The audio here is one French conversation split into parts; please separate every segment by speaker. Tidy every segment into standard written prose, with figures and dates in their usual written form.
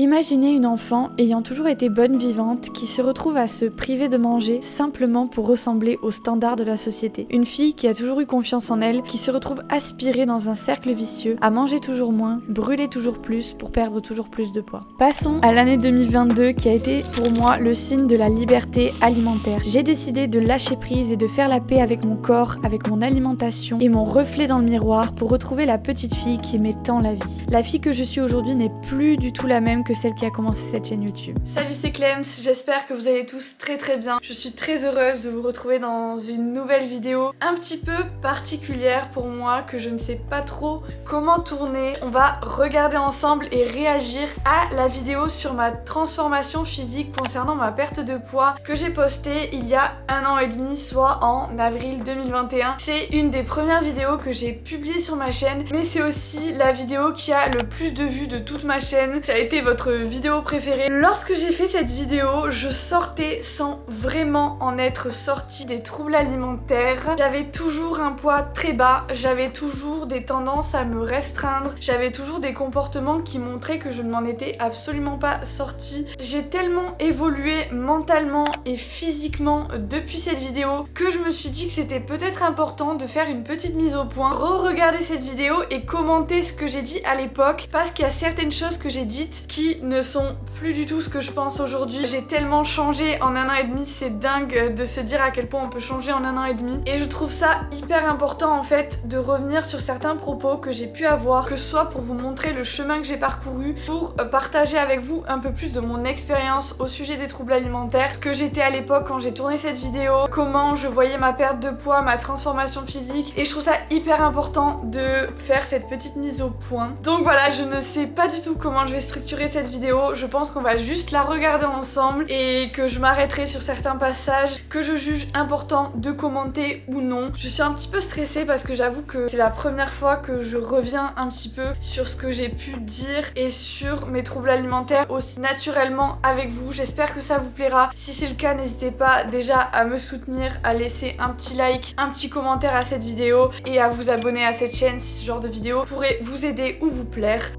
Speaker 1: Imaginez une enfant ayant toujours été bonne vivante qui se retrouve à se priver de manger simplement pour ressembler aux standards de la société. Une fille qui a toujours eu confiance en elle, qui se retrouve aspirée dans un cercle vicieux, à manger toujours moins, brûler toujours plus pour perdre toujours plus de poids. Passons à l'année 2022 qui a été pour moi le signe de la liberté alimentaire. J'ai décidé de lâcher prise et de faire la paix avec mon corps, avec mon alimentation et mon reflet dans le miroir pour retrouver la petite fille qui aimait tant la vie. La fille que je suis aujourd'hui n'est plus du tout la même que celle qui a commencé cette chaîne YouTube. Salut, c'est Clems, j'espère que vous allez tous très bien. Je suis très heureuse de vous retrouver dans une nouvelle vidéo un petit peu particulière pour moi que je ne sais pas trop comment tourner. On va regarder ensemble et réagir à la vidéo sur ma transformation physique concernant ma perte de poids que j'ai postée il y a 1 an et demi, soit en avril 2021. C'est une des premières vidéos que j'ai publiées sur ma chaîne, mais c'est aussi la vidéo qui a le plus de vues de toute ma chaîne. Ça a été votre vidéo préférée. Lorsque j'ai fait cette vidéo, je sortais sans vraiment en être sortie des troubles alimentaires. J'avais toujours un poids très bas, j'avais toujours des tendances à me restreindre, j'avais toujours des comportements qui montraient que je ne m'en étais absolument pas sortie. J'ai tellement évolué mentalement et physiquement depuis cette vidéo que je me suis dit que c'était peut-être important de faire une petite mise au point, re-regarder cette vidéo et commenter ce que j'ai dit à l'époque, parce qu'il y a certaines choses que j'ai dites qui ne sont plus du tout ce que je pense aujourd'hui. J'ai tellement changé en 1 an et demi, c'est dingue de se dire à quel point on peut changer en 1 an et demi. Et je trouve ça hyper important en fait de revenir sur certains propos que j'ai pu avoir, que ce soit pour vous montrer le chemin que j'ai parcouru, pour partager avec vous un peu plus de mon expérience au sujet des troubles alimentaires, ce que j'étais à l'époque quand j'ai tourné cette vidéo, comment je voyais ma perte de poids, ma transformation physique, et je trouve ça hyper important de faire cette petite mise au point. Donc voilà, je ne sais pas du tout comment je vais structurer cette vidéo, je pense qu'on va juste la regarder ensemble et que je m'arrêterai sur certains passages que je juge important de commenter ou non. Je suis un petit peu stressée parce que j'avoue que c'est la première fois que je reviens un petit peu sur ce que j'ai pu dire et sur mes troubles alimentaires aussi naturellement avec vous. J'espère que ça vous plaira. Si c'est le cas, n'hésitez pas déjà à me soutenir, à laisser un petit like, un petit commentaire à cette vidéo et à vous abonner à cette chaîne si ce genre de vidéo pourrait vous aider ou vous plaire.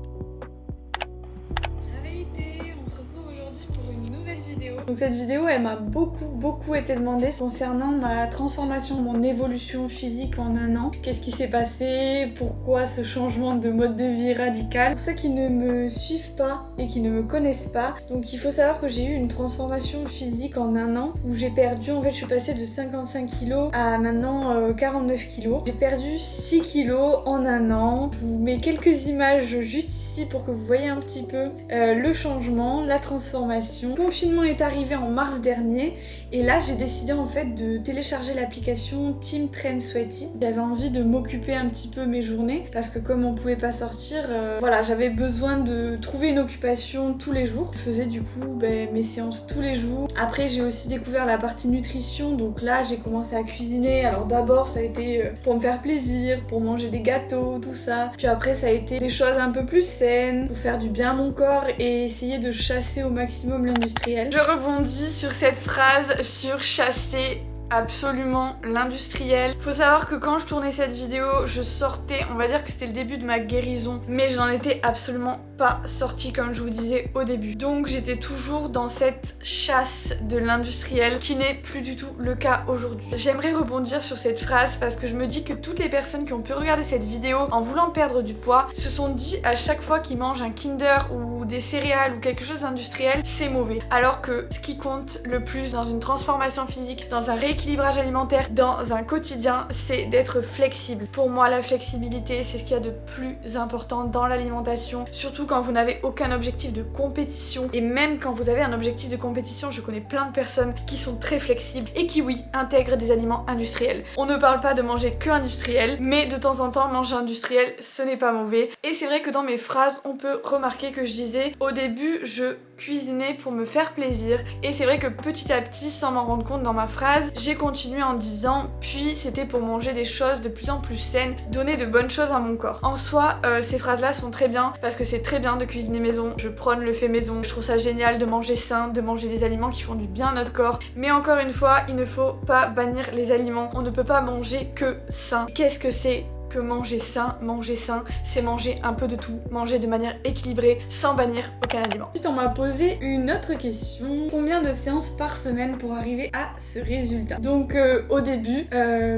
Speaker 1: Donc cette vidéo elle m'a beaucoup été demandée concernant ma transformation, mon évolution physique en 1 an. Qu'est-ce qui s'est passé? Pourquoi ce changement de mode de vie radical? Pour ceux qui ne me suivent pas et qui ne me connaissent pas, donc il faut savoir que j'ai eu une transformation physique en 1 an où j'ai perdu, en fait je suis passée de 55 kg à maintenant 49 kg. J'ai perdu 6 kg en 1 an. Je vous mets quelques images juste ici pour que vous voyez un petit peu le changement, la transformation. Le confinement est arrivé en mars dernier et là j'ai décidé en fait de télécharger l'application Team Train Sweaty. J'avais envie de m'occuper un petit peu mes journées parce que comme on pouvait pas sortir, voilà, j'avais besoin de trouver une occupation tous les jours. Je faisais du coup mes séances tous les jours. Après j'ai aussi découvert la partie nutrition, donc là j'ai commencé à cuisiner. Alors d'abord ça a été pour me faire plaisir, pour manger des gâteaux, tout ça. Puis après ça a été des choses un peu plus saines, pour faire du bien à mon corps et essayer de chasser au maximum l'industriel. Je rebondis sur cette phrase sur chasser absolument l'industriel. Faut savoir que quand je tournais cette vidéo, je sortais, on va dire que c'était le début de ma guérison, mais je n'en étais absolument pas sortie comme je vous disais au début. Donc j'étais toujours dans cette chasse de l'industriel qui n'est plus du tout le cas aujourd'hui. J'aimerais rebondir sur cette phrase parce que je me dis que toutes les personnes qui ont pu regarder cette vidéo en voulant perdre du poids se sont dit à chaque fois qu'ils mangent un Kinder ou des céréales ou quelque chose d'industriel, c'est mauvais. Alors que ce qui compte le plus dans une transformation physique, dans un rééquilibrage alimentaire, dans un quotidien, c'est d'être flexible. Pour moi, la flexibilité, c'est ce qu'il y a de plus important dans l'alimentation, surtout quand vous n'avez aucun objectif de compétition. Et même quand vous avez un objectif de compétition, je connais plein de personnes qui sont très flexibles et qui, oui, intègrent des aliments industriels. On ne parle pas de manger que industriel, mais de temps en temps, manger industriel, ce n'est pas mauvais. Et c'est vrai que dans mes phrases, on peut remarquer que je disais, au début, je cuisinais pour me faire plaisir. Et c'est vrai que petit à petit, sans m'en rendre compte dans ma phrase, j'ai continué en disant, puis c'était pour manger des choses de plus en plus saines, donner de bonnes choses à mon corps. En soi, ces phrases-là sont très bien, parce que c'est très bien de cuisiner maison. Je prône le fait maison. Je trouve ça génial de manger sain, de manger des aliments qui font du bien à notre corps. Mais encore une fois, il ne faut pas bannir les aliments. On ne peut pas manger que sain. Qu'est-ce que c'est que manger sain, c'est manger un peu de tout, manger de manière équilibrée, sans bannir aucun aliment. Ensuite, on m'a posé une autre question. Combien de séances par semaine pour arriver à ce résultat? Donc au début,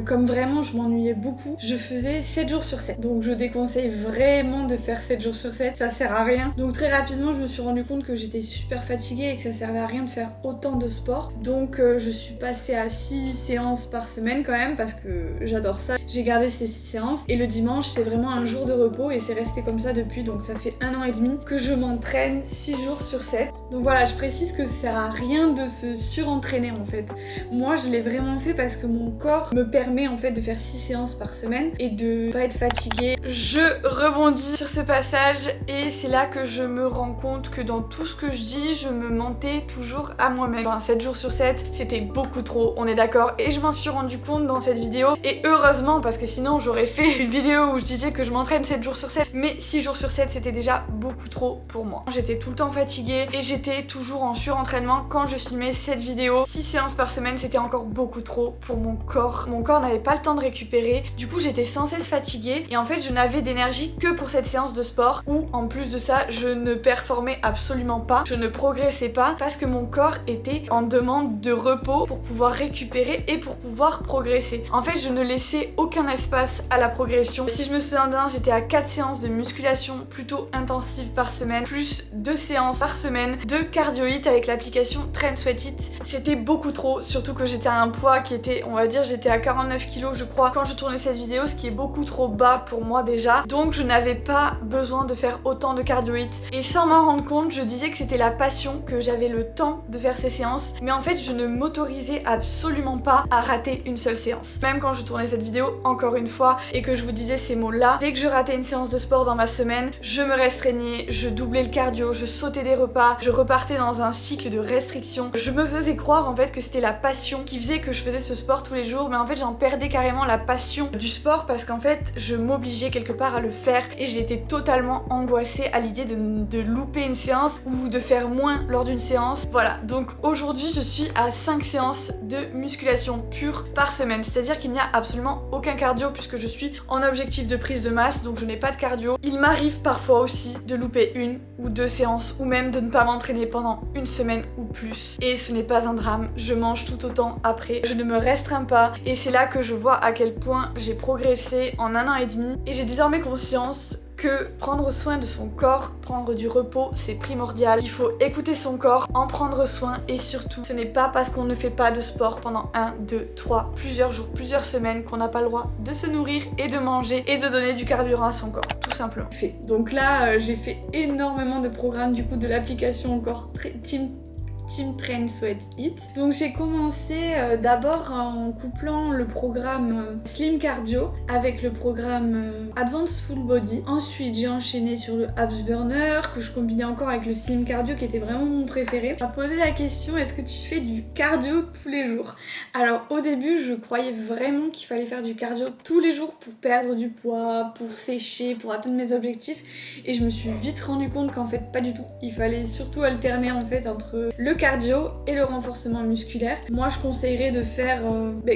Speaker 1: comme vraiment je m'ennuyais beaucoup, je faisais 7 jours sur 7. Donc je déconseille vraiment de faire 7 jours sur 7, ça sert à rien. Donc très rapidement, je me suis rendu compte que j'étais super fatiguée et que ça servait à rien de faire autant de sport. Donc je suis passée à 6 séances par semaine quand même parce que j'adore ça. J'ai gardé ces 6 séances et le dimanche c'est vraiment un jour de repos et c'est resté comme ça depuis, donc ça fait 1 an et demi que je m'entraîne 6 jours sur 7. Donc voilà, je précise que ça sert à rien de se surentraîner en fait. Moi je l'ai vraiment fait parce que mon corps me permet en fait de faire 6 séances par semaine et de pas être fatiguée. Je rebondis sur ce passage et c'est là que je me rends compte que dans tout ce que je dis, je me mentais toujours à moi-même. Enfin, 7 jours sur 7, c'était beaucoup trop, on est d'accord, et je m'en suis rendu compte dans cette vidéo, et heureusement parce que sinon j'aurais fait une vidéo où je disais que je m'entraîne 7 jours sur 7, mais 6 jours sur 7 c'était déjà beaucoup trop pour moi. J'étais tout le temps fatiguée et j'étais toujours en surentraînement quand je filmais cette vidéo. 6 séances par semaine c'était encore beaucoup trop pour mon corps. Mon corps n'avait pas le temps de récupérer, du coup j'étais sans cesse fatiguée et en fait je n'avais d'énergie que pour cette séance de sport où en plus de ça je ne performais absolument pas, je ne progressais pas parce que mon corps était en demande de repos pour pouvoir récupérer et pour pouvoir progresser. En fait je ne laissais aucun espace à la progression. Si je me souviens bien, j'étais à 4 séances de musculation plutôt intensive par semaine, plus 2 séances par semaine de cardio HIIT avec l'application Train Sweat HIIT. C'était beaucoup trop, surtout que j'étais à un poids qui était, on va dire, j'étais à 49 kg je crois quand je tournais cette vidéo, ce qui est beaucoup trop bas pour moi déjà. Donc je n'avais pas besoin de faire autant de cardio HIIT. Et sans m'en rendre compte, je disais que c'était la passion, que j'avais le temps de faire ces séances, mais en fait je ne m'autorisais absolument pas à rater une seule séance. Même quand je tournais cette vidéo, encore une fois, et que je vous disais ces mots-là, dès que je ratais une séance de sport dans ma semaine, je me restreignais, je doublais le cardio, je sautais des repas, je repartais dans un cycle de restriction. Je me faisais croire en fait que c'était la passion qui faisait que je faisais ce sport tous les jours, mais en fait j'en perdais carrément la passion du sport parce qu'en fait je m'obligeais quelque part à le faire et j'étais totalement angoissée à l'idée de louper une séance ou de faire moins lors d'une séance. Voilà, donc aujourd'hui je suis à 5 séances de musculation pure par semaine, c'est-à-dire qu'il n'y a absolument aucun cardio puisque je suis en objectif de prise de masse, donc je n'ai pas de cardio. Il m'arrive parfois aussi de louper 1 ou 2 séances ou même de ne pas m'entraîner pendant une semaine ou plus, et ce n'est pas un drame, je mange tout autant après, je ne me restreins pas et c'est là que je vois à quel point j'ai progressé en 1 an et demi et j'ai désormais conscience que prendre soin de son corps, prendre du repos, c'est primordial. Il faut écouter son corps, en prendre soin et surtout, ce n'est pas parce qu'on ne fait pas de sport pendant 1, 2, 3, plusieurs jours, plusieurs semaines qu'on n'a pas le droit de se nourrir et de manger et de donner du carburant à son corps, tout simplement. Donc là, j'ai fait énormément de programmes du coup de l'application encore Team Train Sweat HIIT. Donc j'ai commencé d'abord en couplant le programme Slim Cardio avec le programme Advanced Full Body. Ensuite j'ai enchaîné sur le Abs Burner que je combinais encore avec le Slim Cardio qui était vraiment mon préféré. On m'a posé la question, est-ce que tu fais du cardio tous les jours? Alors au début je croyais vraiment qu'il fallait faire du cardio tous les jours pour perdre du poids, pour sécher, pour atteindre mes objectifs, et je me suis vite rendu compte qu'en fait pas du tout. Il fallait surtout alterner en fait entre le cardio et le renforcement musculaire. Moi je conseillerais de faire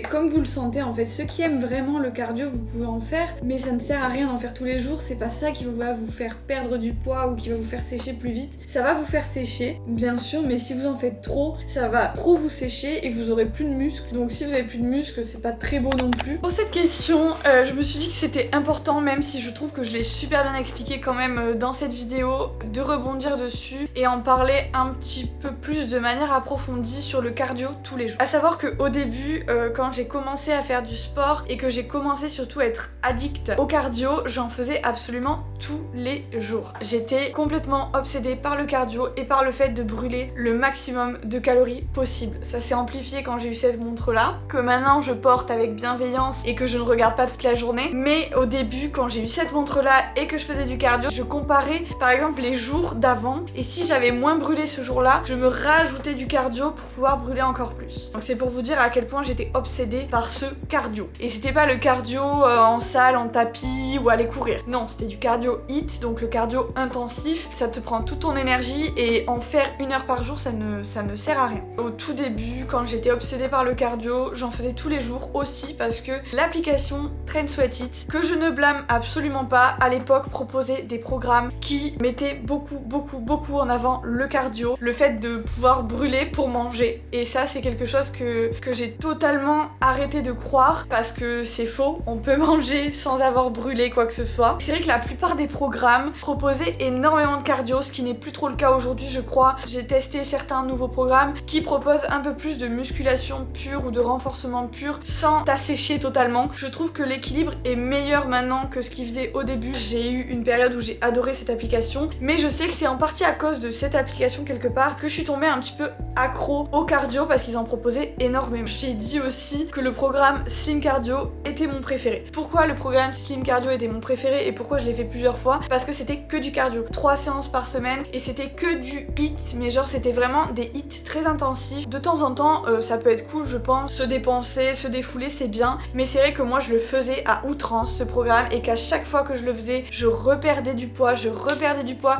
Speaker 1: comme vous le sentez en fait. Ceux qui aiment vraiment le cardio vous pouvez en faire, mais ça ne sert à rien d'en faire tous les jours, c'est pas ça qui va vous faire perdre du poids ou qui va vous faire sécher plus vite. Ça va vous faire sécher bien sûr, mais si vous en faites trop, ça va trop vous sécher et vous aurez plus de muscles. Donc si vous avez plus de muscles, c'est pas très beau non plus. Pour cette question, je me suis dit que c'était important, même si je trouve que je l'ai super bien expliqué quand même dans cette vidéo, de rebondir dessus et en parler un petit peu plus de manière approfondie sur le cardio tous les jours. À savoir qu'au début, quand j'ai commencé à faire du sport et que j'ai commencé surtout à être addict au cardio, j'en faisais absolument tous les jours. J'étais complètement obsédée par le cardio et par le fait de brûler le maximum de calories possible. Ça s'est amplifié quand j'ai eu cette montre-là, que maintenant je porte avec bienveillance et que je ne regarde pas toute la journée. Mais au début, quand j'ai eu cette montre-là et que je faisais du cardio, je comparais par exemple les jours d'avant, et si j'avais moins brûlé ce jour-là, je me rajouter du cardio pour pouvoir brûler encore plus. Donc c'est pour vous dire à quel point j'étais obsédée par ce cardio. Et c'était pas le cardio en salle, en tapis ou aller courir. Non, c'était du cardio HIIT, donc le cardio intensif. Ça te prend toute ton énergie et en faire 1 heure par jour, ça ne sert à rien. Au tout début, quand j'étais obsédée par le cardio, j'en faisais tous les jours aussi parce que l'application Train Sweat Eat, que je ne blâme absolument pas, à l'époque proposait des programmes qui mettaient beaucoup en avant le cardio, le fait de pouvoir brûler pour manger. Et ça, c'est quelque chose que j'ai totalement arrêté de croire parce que c'est faux. On peut manger sans avoir brûlé quoi que ce soit. C'est vrai que la plupart des programmes proposaient énormément de cardio, ce qui n'est plus trop le cas aujourd'hui, je crois. J'ai testé certains nouveaux programmes qui proposent un peu plus de musculation pure ou de renforcement pur sans t'assécher totalement. Je trouve que l'équilibre est meilleur maintenant que ce qu'il faisait au début. J'ai eu une période où j'ai adoré cette application, mais je sais que c'est en partie à cause de cette application quelque part que je suis tombée un petit peu accro au cardio parce qu'ils en proposaient énormément. J'ai dit aussi que le programme Slim Cardio était mon préféré. Pourquoi le programme Slim Cardio était mon préféré et pourquoi je l'ai fait plusieurs fois? Parce que c'était que du cardio, 3 séances par semaine et c'était que du HIIT, mais genre c'était vraiment des HIIT très intensifs. De temps en temps, ça peut être cool, je pense, se dépenser, se défouler, c'est bien, mais c'est vrai que moi je le faisais à outrance ce programme et qu'à chaque fois que je le faisais, je reperdais du poids,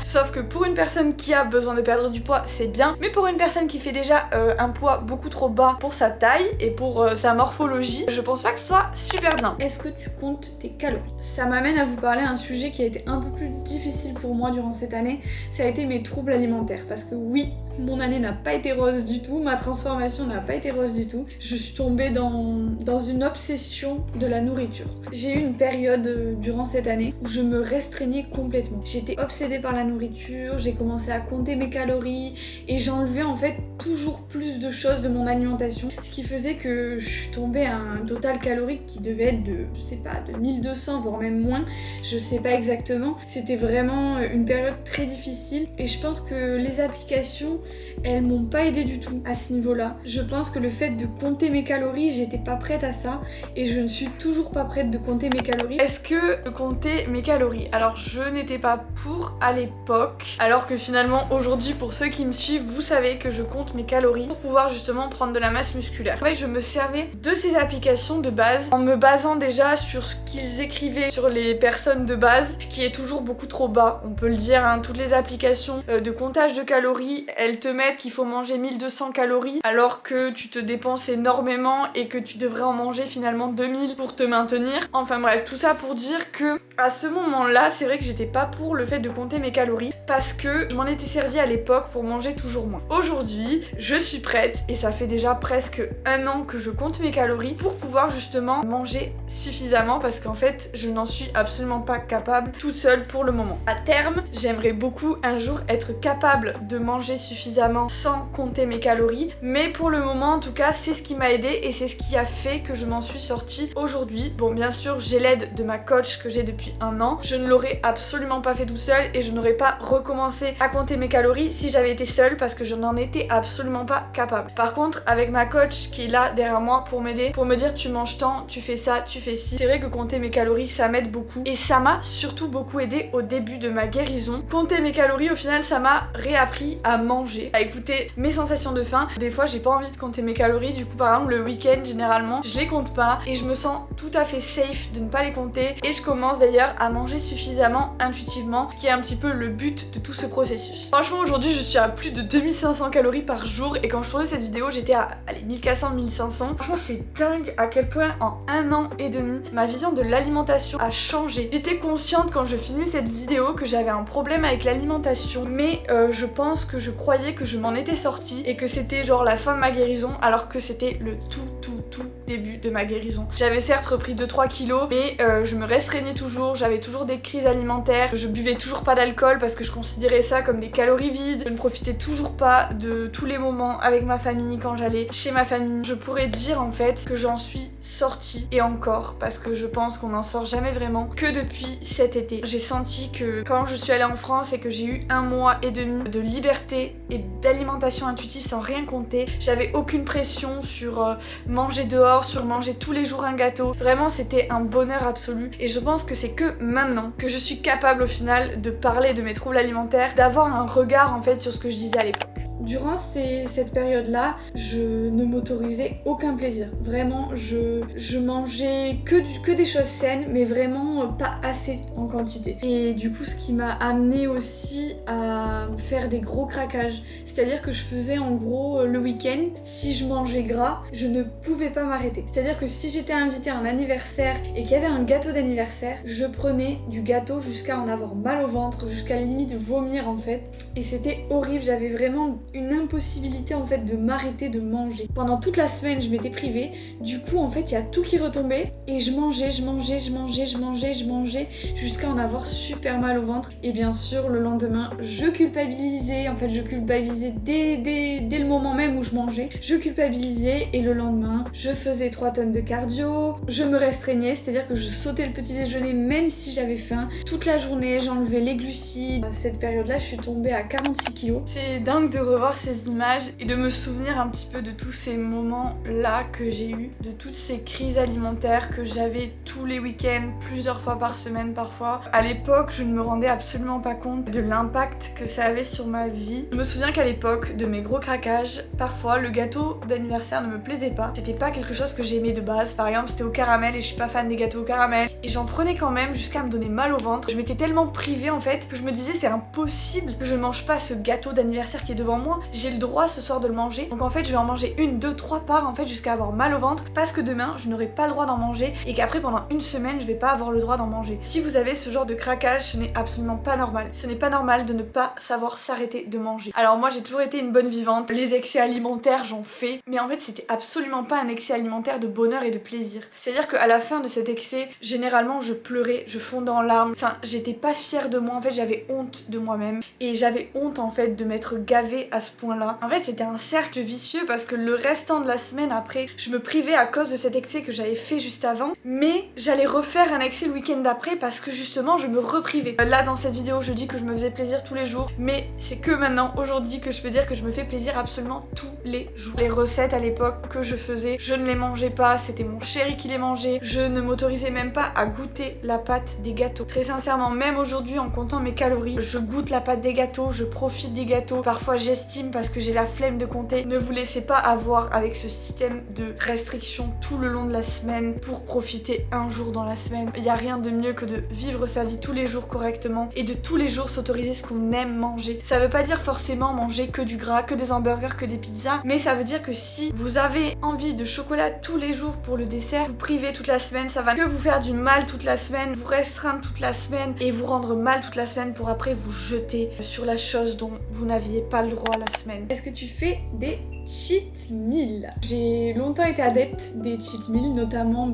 Speaker 1: sauf que pour une personne qui a besoin de perdre du poids, c'est bien, mais pour une personne qui fait déjà un poids beaucoup trop bas pour sa taille et pour sa morphologie, je pense pas que ce soit super bien. Est-ce que tu comptes tes calories? Ça m'amène à vous parler d'un sujet qui a été un peu plus difficile pour moi durant cette année, ça a été mes troubles alimentaires, parce que oui, mon année n'a pas été rose du tout, ma transformation n'a pas été rose du tout. Je suis tombée dans une obsession de la nourriture. J'ai eu une période durant cette année où je me restreignais complètement. J'étais obsédée par la nourriture, j'ai commencé à compter mes calories et j'enlevais en fait toujours plus de choses de mon alimentation, ce qui faisait que je suis tombée à un total calorique qui devait être de, je sais pas, de 1200 voire même moins, je sais pas exactement. C'était vraiment une période très difficile et je pense que les applications, elles m'ont pas aidée du tout à ce niveau-là. Je pense que le fait de compter mes calories, j'étais pas prête à ça et je ne suis toujours pas prête de compter mes calories. Est-ce que de compter mes calories? Alors je n'étais pas pour à l'époque, alors que finalement aujourd'hui, pour ceux qui me suivent, vous savez que je compte mes calories pour pouvoir justement prendre de la masse musculaire. Ouais, je me servais de ces applications de base en me basant déjà sur ce qu'ils écrivaient sur les personnes de base, ce qui est toujours beaucoup trop bas, on peut le dire, hein. Toutes les applications de comptage de calories, elles te mettent qu'il faut manger 1200 calories alors que tu te dépenses énormément et que tu devrais en manger finalement 2000 pour te maintenir. Enfin bref, tout ça pour dire que à ce moment-là, c'est vrai que j'étais pas pour le fait de compter mes calories parce que je m'en étais servi à l'époque pour manger toujours moins. Aujourd'hui, je suis prête et ça fait déjà presque 1 an que je compte mes calories pour pouvoir justement manger suffisamment parce qu'en fait, je n'en suis absolument pas capable toute seule pour le moment. À terme, j'aimerais beaucoup un jour être capable de manger suffisamment sans compter mes calories, mais pour le moment en tout cas, c'est ce qui m'a aidée et c'est ce qui a fait que je m'en suis sortie aujourd'hui. Bon, bien sûr, j'ai l'aide de ma coach que j'ai depuis 1 an. Je ne l'aurais absolument pas fait tout seul et je n'aurais pas recommencé à compter mes calories si j'avais été seule parce que je n'en étais absolument pas capable. Par contre, avec ma coach qui est là derrière moi pour m'aider, pour me dire tu manges tant, tu fais ça, tu fais ci, c'est vrai que compter mes calories ça m'aide beaucoup et ça m'a surtout beaucoup aidé au début de ma guérison. Compter mes calories, au final, ça m'a réappris à manger, à écouter mes sensations de faim. Des fois, j'ai pas envie de compter mes calories, du coup, par exemple, le week-end, généralement, je les compte pas et je me sens tout à fait safe de ne pas les compter et je commence d'ailleurs à manger suffisamment intuitivement, ce qui est un petit peu le but de tout ce processus. Franchement, aujourd'hui, je suis à plus de 2500 calories par jour et quand je tournais cette vidéo, j'étais à 1400-1500. Franchement, c'est dingue à quel point en 1 an et demi, ma vision de l'alimentation a changé. J'étais consciente quand je filmais cette vidéo que j'avais un problème avec l'alimentation, mais je pense que je croyais que je m'en étais sortie et que c'était genre la fin de ma guérison alors que c'était le tout début de ma guérison. J'avais certes repris 2-3 kilos, mais je me restreignais toujours, j'avais toujours des crises alimentaires, je buvais toujours pas d'alcool parce que je considérais ça comme des calories vides, je ne profitais toujours pas de tous les moments avec ma famille quand j'allais chez ma famille. Je pourrais dire en fait que j'en suis sortie et encore parce que je pense qu'on n'en sort jamais vraiment que depuis cet été. J'ai senti que quand je suis allée en France et que j'ai eu 1 mois et demi de liberté et d'alimentation intuitive sans rien compter, j'avais aucune pression sur manger dehors, sur manger tous les jours un gâteau. Vraiment, c'était un bonheur absolu et je pense que c'est que maintenant que je suis capable au final de parler de mes troubles alimentaires, d'avoir un regard en fait sur ce que je disais à l'époque. Durant cette période-là, je ne m'autorisais aucun plaisir. Vraiment, je mangeais que des choses saines, mais vraiment pas assez en quantité. Et du coup, ce qui m'a amené aussi à faire des gros craquages. C'est-à-dire que je faisais en gros le week-end, si je mangeais gras, je ne pouvais pas m'arrêter. C'est-à-dire que si j'étais invitée à un anniversaire et qu'il y avait un gâteau d'anniversaire, je prenais du gâteau jusqu'à en avoir mal au ventre, jusqu'à la limite vomir en fait. Et c'était horrible, j'avais vraiment une impossibilité en fait de m'arrêter de manger. Pendant toute la semaine, je m'étais privée. Du coup, en fait, il y a tout qui retombait et je mangeais jusqu'à en avoir super mal au ventre. Et bien sûr, le lendemain, je culpabilisais. En fait, je culpabilisais dès le moment même où je mangeais. Je culpabilisais et le lendemain, je faisais 3 tonnes de cardio. Je me restreignais, c'est-à-dire que je sautais le petit déjeuner même si j'avais faim. Toute la journée, j'enlevais les glucides. À cette période-là, je suis tombée à 46 kilos. C'est dingue de revoir ces images et de me souvenir un petit peu de tous ces moments-là que j'ai eu, de toutes ces crises alimentaires que j'avais tous les week-ends, plusieurs fois par semaine parfois. À l'époque, je ne me rendais absolument pas compte de l'impact que ça avait sur ma vie. Je me souviens qu'à l'époque de mes gros craquages, parfois le gâteau d'anniversaire ne me plaisait pas. C'était pas quelque chose que j'aimais de base. Par exemple, c'était au caramel et je suis pas fan des gâteaux au caramel. Et j'en prenais quand même jusqu'à me donner mal au ventre. Je m'étais tellement privée en fait que je me disais c'est impossible que je mange pas ce gâteau d'anniversaire qui est devant moi. J'ai le droit ce soir de le manger. Donc en fait, je vais en manger 1, 2, 3 parts en fait jusqu'à avoir mal au ventre parce que demain, je n'aurai pas le droit d'en manger et qu'après pendant une semaine, je vais pas avoir le droit d'en manger. Si vous avez ce genre de craquage, ce n'est absolument pas normal. Ce n'est pas normal de ne pas savoir s'arrêter de manger. Alors moi, j'ai toujours été une bonne vivante. Les excès alimentaires, j'en fais. Mais en fait, c'était absolument pas un excès alimentaire de bonheur et de plaisir. C'est-à-dire qu'à la fin de cet excès, généralement, je pleurais, je fondais en larmes. Enfin, j'étais pas fière de moi. En fait, j'avais honte de moi-même. Et j'avais honte en fait de m'être gavée à ce point-là. En fait, c'était un cercle vicieux parce que le restant de la semaine après, je me privais à cause de cet excès que j'avais fait juste avant. Mais j'allais refaire un excès le week-end d'après parce que justement, je me reprivais. Là, dans cette vidéo, je dis que je me faisais plaisir tous les jours. Mais c'est que maintenant, aujourd'hui, que je peux dire que je me fais plaisir absolument tous les jours. Les recettes à l'époque que je faisais, je ne les mangeais pas. C'était mon chéri qui les mangeait. Je ne m'autorisais même pas à goûter la pâte des gâteaux. Très sincèrement, même aujourd'hui, en comptant mes calories, je goûte la pâte des gâteaux, je profite des gâteaux. Parfois, j'estime parce que j'ai la flemme de compter. Ne vous laissez pas avoir avec ce système de restriction tout le long de la semaine pour profiter un jour dans la semaine. Il n'y a rien de mieux que de vivre sa vie tous les jours correctement et de tous les jours s'autoriser ce qu'on aime manger. Ça veut pas dire forcément manger que du gras, que des hamburgers, que des pizzas, mais ça veut dire que si vous avez envie de chocolat tous les jours pour le dessert, vous privez toute la semaine, ça va que vous faire du mal toute la semaine, vous restreindre toute la semaine et vous rendre mal toute la semaine pour après vous jeter sur la chose dont vous n'aviez pas le droit la semaine. Est-ce que tu fais des cheat meals? J'ai longtemps été adepte des cheat meals, notamment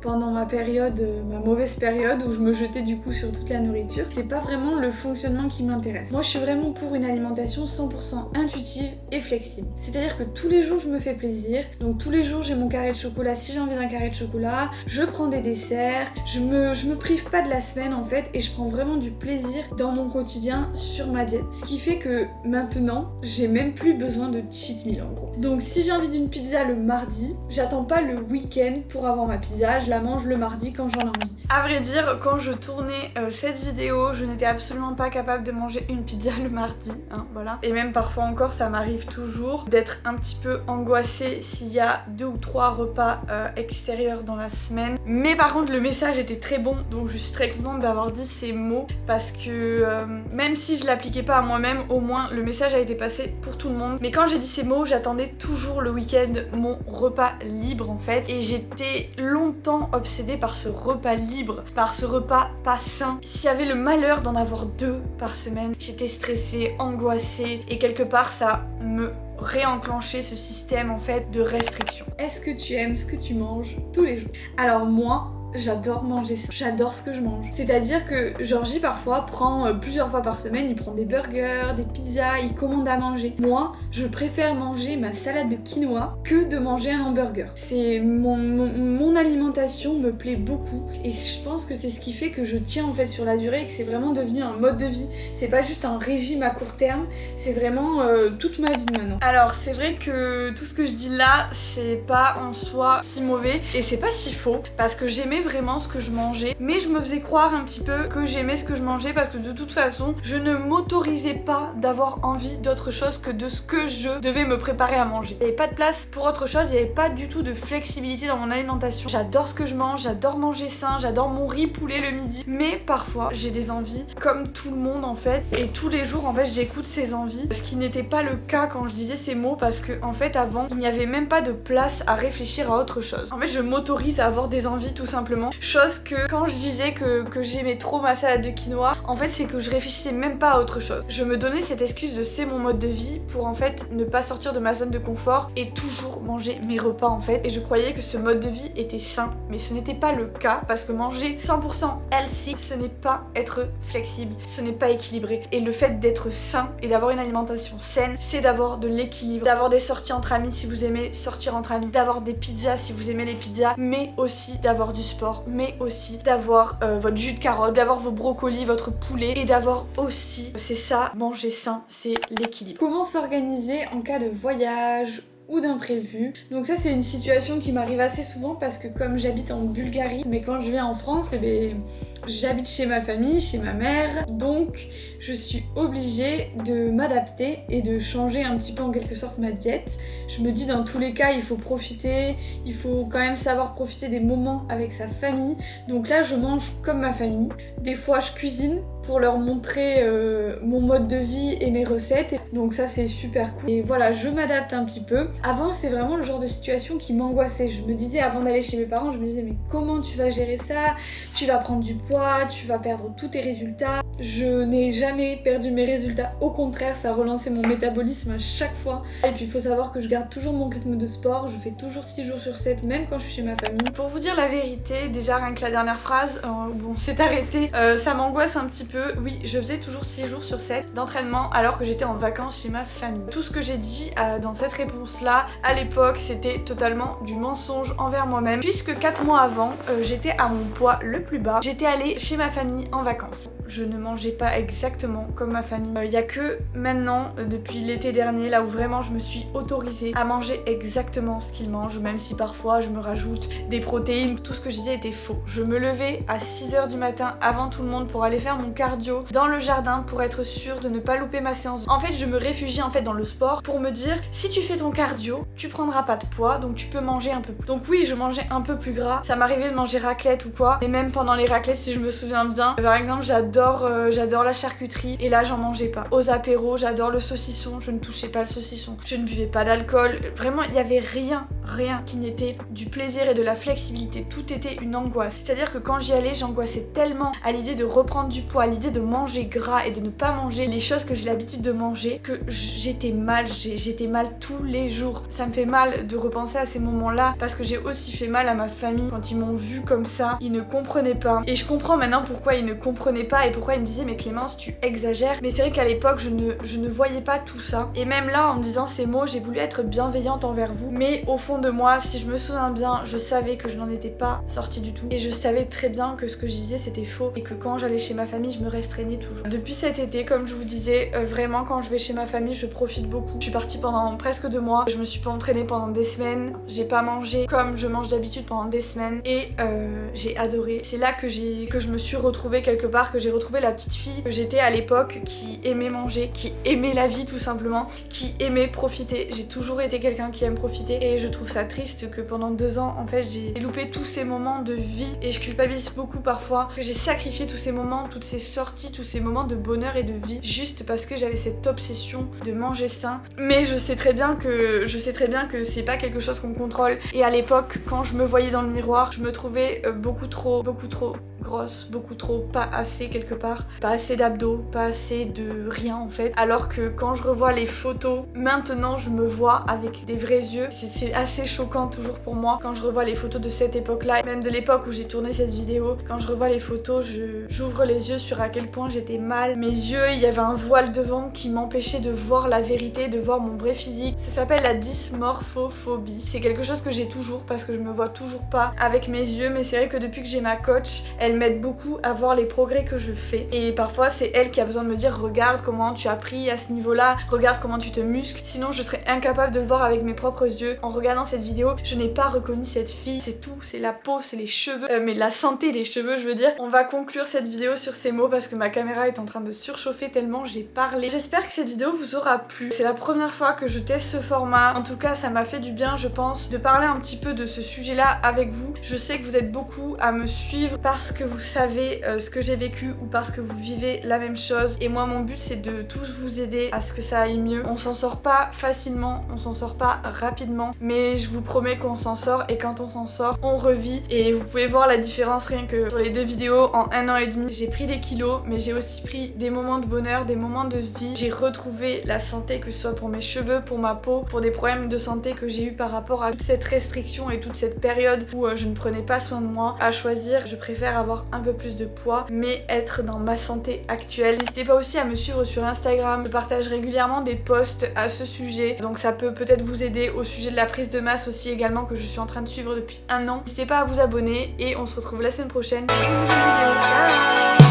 Speaker 1: pendant ma période, ma mauvaise période où je me jetais du coup sur toute la nourriture. C'est pas vraiment le fonctionnement qui m'intéresse. Moi je suis vraiment pour une alimentation 100% intuitive et flexible. C'est-à-dire que tous les jours je me fais plaisir, donc tous les jours j'ai mon carré de chocolat si j'ai envie d'un carré de chocolat, je prends des desserts, je me prive pas de la semaine en fait et je prends vraiment du plaisir dans mon quotidien sur ma diète. Ce qui fait que maintenant j'ai même plus besoin de cheat meal en gros. Donc si j'ai envie d'une pizza le mardi, j'attends pas le week-end pour avoir ma pizza, je la mange le mardi quand j'en ai envie. À vrai dire, quand je tournais cette vidéo, je n'étais absolument pas capable de manger une pizza le mardi, hein, voilà. Et même parfois encore, ça m'arrive toujours d'être un petit peu angoissée s'il y a 2 ou 3 repas extérieurs dans la semaine. Mais par contre, le message était très bon, donc je suis très contente d'avoir dit ces mots parce que même si je l'appliquais pas à moi-même, au moins le message a été passé pour tout le monde. Mais quand j'ai dit ces mots, j'attendais toujours le week-end mon repas libre en fait, et j'étais longtemps obsédée par ce repas libre, par ce repas pas sain. S'il y avait le malheur d'en avoir 2 par semaine, j'étais stressée, angoissée, et quelque part ça me réenclencher ce système en fait de restriction. Est-ce que tu aimes ce que tu manges tous les jours? Alors moi, j'adore manger ça. J'adore ce que je mange. C'est-à-dire que Georgie parfois prend plusieurs fois par semaine, il prend des burgers, des pizzas, il commande à manger. Moi, je préfère manger ma salade de quinoa que de manger un hamburger. C'est mon alimentation me plaît beaucoup et je pense que c'est ce qui fait que je tiens en fait sur la durée et que c'est vraiment devenu un mode de vie. C'est pas juste un régime à court terme, c'est vraiment toute ma vie maintenant. Alors c'est vrai que tout ce que je dis là, c'est pas en soi si mauvais et c'est pas si faux parce que j'aimais vraiment ce que je mangeais, mais je me faisais croire un petit peu que j'aimais ce que je mangeais parce que de toute façon, je ne m'autorisais pas d'avoir envie d'autre chose que de ce que je devais me préparer à manger. Il n'y avait pas de place pour autre chose, il n'y avait pas du tout de flexibilité dans mon alimentation. J'adore ce que je mange, j'adore manger sain, j'adore mon riz poulet le midi, mais parfois j'ai des envies comme tout le monde en fait, et tous les jours en fait j'écoute ces envies, ce qui n'était pas le cas quand je disais ces mots parce que en fait avant il n'y avait même pas de place à réfléchir à autre chose. En fait je m'autorise à avoir des envies tout simplement, chose que quand je disais que j'aimais trop ma salade de quinoa, en fait c'est que je réfléchissais même pas à autre chose. Je me donnais cette excuse de c'est mon mode de vie pour en fait ne pas sortir de ma zone de confort et toujours manger mes repas en fait, et je croyais que ce mode de vie était sain, mais ce n'était pas le cas parce que manger 100% healthy, ce n'est pas être flexible, ce n'est pas équilibré, et le fait d'être sain et d'avoir une alimentation saine, c'est d'avoir de l'équilibre, d'avoir des sorties entre amis si vous aimez sortir entre amis, d'avoir des pizzas si vous aimez les pizzas, mais aussi d'avoir du sport, mais aussi d'avoir votre jus de carotte, d'avoir vos brocolis, votre poulet, et d'avoir aussi, c'est ça, manger sain, c'est l'équilibre. Comment s'organiser en cas de voyage ou d'imprévu. Donc ça c'est une situation qui m'arrive assez souvent parce que comme j'habite en Bulgarie, mais quand je viens en France, j'habite chez ma famille, chez ma mère, donc je suis obligée de m'adapter et de changer un petit peu en quelque sorte ma diète. Je me dis dans tous les cas il faut profiter, il faut quand même savoir profiter des moments avec sa famille. Donc là je mange comme ma famille. Des fois je cuisine pour leur montrer mon mode de vie et mes recettes. Donc ça c'est super cool. Et voilà, je m'adapte un petit peu. Avant c'est vraiment le genre de situation qui m'angoissait. Je me disais avant d'aller chez mes parents, je me disais mais comment tu vas gérer ça? Tu vas prendre du poids, tu vas perdre tous tes résultats. Je n'ai jamais perdu mes résultats, au contraire ça a relancé mon métabolisme à chaque fois. Et puis il faut savoir que je garde toujours mon rythme de sport, je fais toujours 6 jours sur 7 même quand je suis chez ma famille. Pour vous dire la vérité, déjà rien que la dernière phrase, bon c'est arrêté, ça m'angoisse un petit peu. Oui, je faisais toujours 6 jours sur 7 d'entraînement alors que j'étais en vacances chez ma famille. Tout ce que j'ai dit dans cette réponse là, à l'époque c'était totalement du mensonge envers moi-même, puisque 4 mois avant, j'étais à mon poids le plus bas, j'étais allée chez ma famille en vacances. Je ne mangeais pas exactement comme ma famille. Il y a que maintenant, depuis l'été dernier, là où vraiment je me suis autorisée à manger exactement ce qu'ils mangent, même si parfois je me rajoute des protéines. Tout ce que je disais était faux. Je me levais à 6h du matin avant tout le monde pour aller faire mon cardio dans le jardin pour être sûre de ne pas louper ma séance. En fait, je me réfugiais en fait dans le sport pour me dire si tu fais ton cardio, tu prendras pas de poids, donc tu peux manger un peu plus. Donc oui, je mangeais un peu plus gras. Ça m'arrivait de manger raclette ou quoi. Et même pendant les raclettes, si je me souviens bien, par exemple, j'adore la charcuterie et là j'en mangeais pas. Aux apéros, j'adore le saucisson, je ne touchais pas le saucisson. Je ne buvais pas d'alcool. Vraiment, il y avait rien qui n'était du plaisir et de la flexibilité. Tout était une angoisse. C'est-à-dire que quand j'y allais, j'angoissais tellement à l'idée de reprendre du poids, à l'idée de manger gras et de ne pas manger les choses que j'ai l'habitude de manger, que j'étais mal. J'étais mal tous les jours. Ça me fait mal de repenser à ces moments-là parce que j'ai aussi fait mal à ma famille quand ils m'ont vu comme ça. Ils ne comprenaient pas. Et je comprends maintenant pourquoi ils ne comprenaient pas et pourquoi ils me disaient mais Clémence tu exagères. Mais c'est vrai qu'à l'époque je ne voyais pas tout ça. Et même là en me disant ces mots, j'ai voulu être bienveillante envers vous. Mais au fond de moi, si je me souviens bien, je savais que je n'en étais pas sortie du tout. Et je savais très bien que ce que je disais c'était faux. Et que quand j'allais chez ma famille, je me restreignais toujours. Depuis cet été, comme je vous disais, vraiment quand je vais chez ma famille, je profite beaucoup. Je suis partie pendant presque 2 mois. Je me suis pas entraînée pendant des semaines. J'ai pas mangé comme je mange d'habitude pendant des semaines. Et j'ai adoré. C'est là que je me suis retrouvée quelque part, que j'ai retrouvé la petite fille que j'étais à l'époque, qui aimait manger, qui aimait la vie tout simplement, qui aimait profiter. J'ai toujours été quelqu'un qui aime profiter et je trouve ça triste que pendant 2 ans en fait j'ai loupé tous ces moments de vie et je culpabilise beaucoup parfois que j'ai sacrifié tous ces moments, toutes ces sorties, tous ces moments de bonheur et de vie juste parce que j'avais cette obsession de manger sain. Mais je sais très bien que c'est pas quelque chose qu'on contrôle, et à l'époque quand je me voyais dans le miroir, je me trouvais beaucoup trop grosse, beaucoup trop pas assez quelque part, pas assez d'abdos, pas assez de rien en fait, alors que quand je revois les photos maintenant je me vois avec des vrais yeux. C'est assez choquant toujours pour moi quand je revois les photos de cette époque là, même de l'époque où j'ai tourné cette vidéo. Quand je revois les photos, j'ouvre les yeux sur à quel point j'étais mal. Mes yeux, il y avait un voile devant qui m'empêchait de voir la vérité, de voir mon vrai physique. Ça s'appelle la dysmorphophobie. C'est quelque chose que j'ai toujours parce que je me vois toujours pas avec mes yeux, mais c'est vrai que depuis que j'ai ma coach, elle elle m'aide beaucoup à voir les progrès que je fais. Et parfois c'est elle qui a besoin de me dire regarde comment tu as pris à ce niveau-là, regarde comment tu te muscles. Sinon je serais incapable de le voir avec mes propres yeux. En regardant cette vidéo, je n'ai pas reconnu cette fille. C'est tout, c'est la peau, c'est les cheveux, mais la santé des cheveux je veux dire. On va conclure cette vidéo sur ces mots parce que ma caméra est en train de surchauffer tellement j'ai parlé. J'espère que cette vidéo vous aura plu. C'est la première fois que je teste ce format. En tout cas ça m'a fait du bien je pense de parler un petit peu de ce sujet là avec vous. Je sais que vous êtes beaucoup à me suivre parce que vous savez ce que j'ai vécu ou parce que vous vivez la même chose. Et moi mon but c'est de tous vous aider à ce que ça aille mieux. On s'en sort pas facilement, on s'en sort pas rapidement, mais je vous promets qu'on s'en sort et quand on s'en sort, on revit. Et vous pouvez voir la différence rien que sur les 2 vidéos en 1 an et demi. J'ai pris des kilos, mais j'ai aussi pris des moments de bonheur, des moments de vie. J'ai retrouvé la santé, que ce soit pour mes cheveux, pour ma peau, pour des problèmes de santé que j'ai eu par rapport à toute cette restriction et toute cette période où je ne prenais pas soin de moi. À choisir, je préfère avoir un peu plus de poids, mais être dans ma santé actuelle. N'hésitez pas aussi à me suivre sur Instagram. Je partage régulièrement des posts à ce sujet, donc ça peut peut-être vous aider au sujet de la prise de masse aussi également que je suis en train de suivre depuis 1 an. N'hésitez pas à vous abonner et on se retrouve la semaine prochaine pour une nouvelle vidéo. Ciao!